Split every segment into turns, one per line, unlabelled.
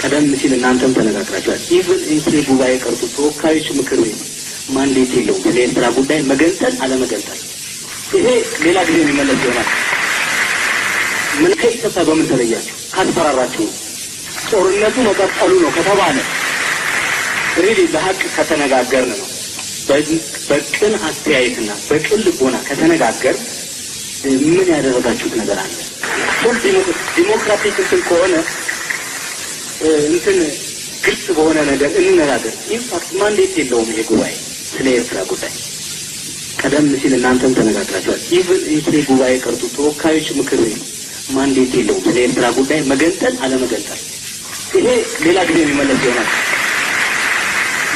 ቀደም ሲል እናንተም ተነጋግራችኋል። ኢቭን እንኪ ጉባኤ ቀርቶ ተወካዮች ምክር ቤት ማንዴት የለውም ለኤርትራ ጉዳይ መገንጠል አለመገንጠል። ይሄ ሌላ ጊዜ የሚመለስ ይሆናል። ምን ከኢትዮጵያ በምን ተለያችሁ? ካስፈራራችሁ ጦርነቱ መቀጠሉ ነው ከተባለ ሪሊ ለሀቅ ከተነጋገርን ነው በቅን አስተያየትና በቅን ልቦና ከተነጋገር ምን ያደረጋችሁት ነገር አለ? ሶስት ዲሞክራቲክ እንትን ከሆነ እንትን ግልጽ በሆነ ነገር እንነጋገር። ኢንፋክት ማንዴት የለውም ይሄ ጉባኤ ስለ ኤርትራ ጉዳይ። ቀደም ሲል እናንተም ተነጋግራችኋል። ኢቭን እንኪ ጉባኤ ቀርቶ ተወካዮች ምክር ቤት ማንዴት የለውም ስለ ኤርትራ ጉዳይ መገንጠል አለመገንጠል። ይሄ ሌላ ጊዜ የሚመለስ ይሆናል።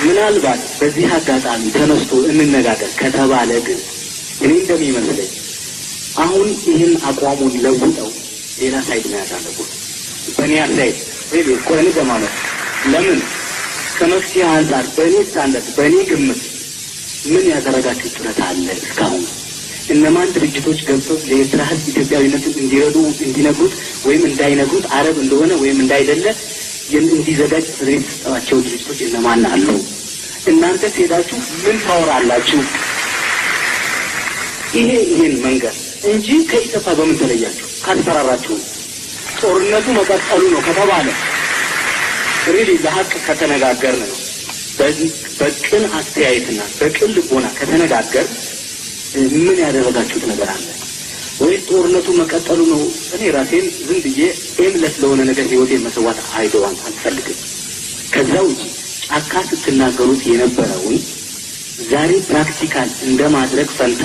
ምናልባት በዚህ አጋጣሚ ተነስቶ እንነጋገር ከተባለ ግን እኔ እንደሚመስለኝ አሁን ይህን አቋሙን ለውጠው ሌላ ሳይድ ነው ያሳለፉት። በእኔ አስተያየት ሪሊ ቆረን ዘማነ ለምን ከመፍትሄ አንጻር በእኔ ስታንዳርድ በእኔ ግምት ምን ያደረጋችሁ ጥረት አለ እስካሁን? እነማን ድርጅቶች ገብተው ለኤርትራ ሕዝብ ኢትዮጵያዊነትን እንዲረዱ እንዲነግሩት ወይም እንዳይነግሩት አረብ እንደሆነ ወይም እንዳይደለ እንዲዘጋጅ የተሰጣቸው ድርጅቶች እነማን አሉ? እናንተ ሄዳችሁ ምን ታወራላችሁ? ይሄን መንገድ እንጂ ከኢትዮጵያ በምን ተለያችሁ? ካስፈራራችሁ ጦርነቱ መቀጠሉ ነው ከተባለ ሪሊ ለሀቅ ከተነጋገርን ነው በቅን አስተያየትና በቅን ልቦና ከተነጋገር ምን ያደረጋችሁት ነገር አለ ወይ? ጦርነቱ መቀጠሉ ነው። እኔ ራሴን ዝም ብዬ ኤምለስ ለሆነ ነገር ህይወቴን መስዋዕት አይደዋን አልፈልግም። ከዛ ውጪ ጫካ ስትናገሩት የነበረውን ዛሬ ፕራክቲካል እንደማድረግ ፈንታ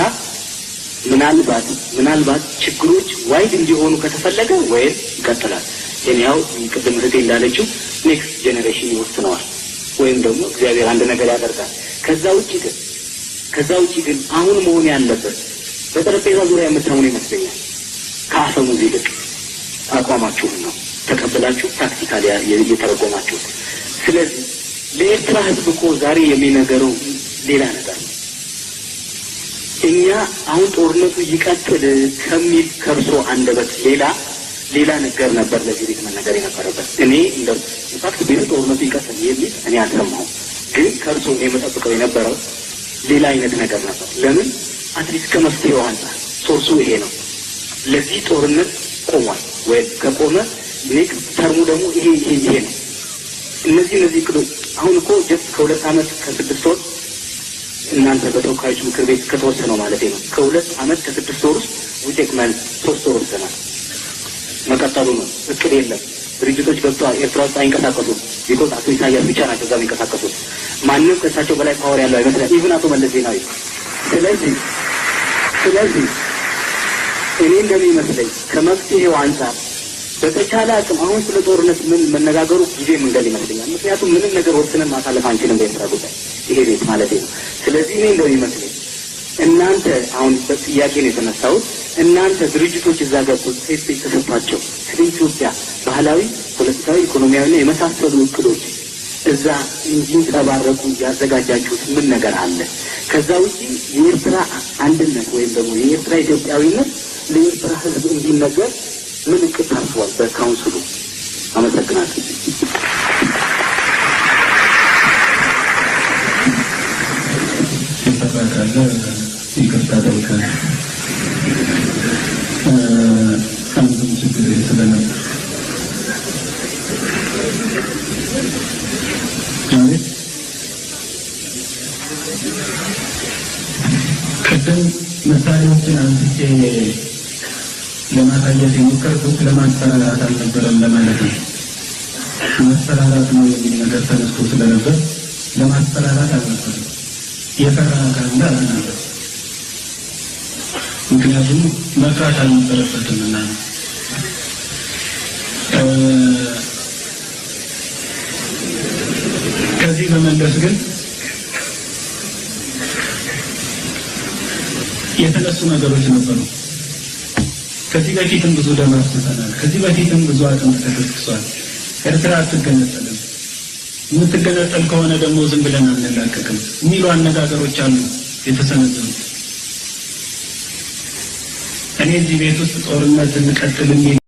ምናልባት ችግሮች ዋይድ እንዲሆኑ ከተፈለገ ወይ ይቀጥላል። የኛው ቅድም ህቴ እንዳለችው ኔክስት ጄኔሬሽን ይወስነዋል ወይም ደግሞ እግዚአብሔር አንድ ነገር ያደርጋል። ከዛ ውጪ ግን አሁን መሆን ያለበት በጠረጴዛ ዙሪያ የምትሆኑ ይመስለኛል ከአፈሙዝ ይልቅ አቋማችሁን ነው ተቀበላችሁ ፕራክቲካሊ እየተረጎማችሁ። ስለዚህ ለኤርትራ ህዝብ እኮ ዛሬ የሚነገረው ሌላ ነገር ነው። እኛ አሁን ጦርነቱ ይቀጥል ከሚል ከርሶ አንደበት ሌላ ነገር ነበር ለዚህ ቤት መነገር የነበረበት። እኔ ኢንፋክት ቤት ጦርነቱ ይቀጥል የሚል እኔ አልሰማሁም። ግን ከርሶ የምጠብቀው የነበረው ሌላ አይነት ነገር ነበር። ለምን አትሊስት ከመፍትሄው አንጻር ሶርሱ ይሄ ነው። ለዚህ ጦርነት ቆሟል ወይ ከቆመ ኔክስት ተርሙ ደግሞ ይሄ ነው። እነዚህ ክሎች አሁን እኮ ጀስት ከ2 ዓመት ከ6 ወር እናንተ በተወካዮች ምክር ቤት ከተወሰነው ማለት ነው ከ2 ዓመት ከ6 ወር ውስጥ ውጤት ማለት 3 ወር ወሰናል። መቀጠሉ ነው። እቅድ የለም። ድርጅቶች ገብተዋል። ኤርትራ ውስጥ አይንቀሳቀሱም። ቢኮዝ አቶ ኢሳያስ ብቻ ናቸው እዛ የሚንቀሳቀሱት። ማንም ከእሳቸው በላይ ፓወር ያለው አይመስልም። ኢቭን አቶ መለስ ዜናዊ። ስለዚህ እኔ እንደሚመስለኝ ከመፍትሄው አንጻር በተቻለ አቅም አሁን ስለ ጦርነት ምን መነጋገሩ ጊዜ መንገድ ይመስለኛል። ምክንያቱም ምንም ነገር ወስነን ማሳለፍ አንችልም በኤርትራ ጉዳይ ይሄ ቤት ማለት ነው። ስለዚህ እኔ እንደሚመስለኝ እናንተ አሁን በጥያቄ ነው የተነሳሁት። እናንተ ድርጅቶች እዛ ገብተው ሴት ተሰጥቷቸው ስለ ኢትዮጵያ ባህላዊ፣ ፖለቲካዊ፣ ኢኮኖሚያዊና የመሳሰሉ እቅዶች እዛ እንዲንጸባረቁ ያዘጋጃችሁት ምን ነገር አለ? ከዛ ውጪ የኤርትራ አንድነት ወይም ደግሞ የኤርትራ ኢትዮጵያዊነት ለኤርትራ ሕዝብ እንዲነገር ምን እቅድ ታስቧል በካውንስሉ? አመሰግናለሁ።
ይቅርታ ጠይቃለሁ። አንዱም ችግር ስለነበር ቅድም ምሳሌዎችን አንስቼ ለማሳየት የሞከርኩት ለማስፈራራት አልነበረም ለማለት ነው። ማስፈራራት ነው የሚል ነገር ተነስቶ ስለነበር ለማስፈራራት አልነበረም። የፈራ ካለ አልነበረ። ምክንያቱም መፍራት አልነበረበትም እና ከዚህ በመለስ ግን የተነሱ ነገሮች ነበሩ። ከዚህ በፊትም ብዙ ደም አፍስሰናል። ከዚህ በፊትም ብዙ አጥንት ተከስክሷል። ኤርትራ አትገነጠልም፣ የምትገነጠል ከሆነ ደግሞ ዝም ብለን አንላቀቅም የሚሉ አነጋገሮች አሉ የተሰነዘሩ። እኔ እዚህ ቤት ውስጥ ጦርነት እንቀጥል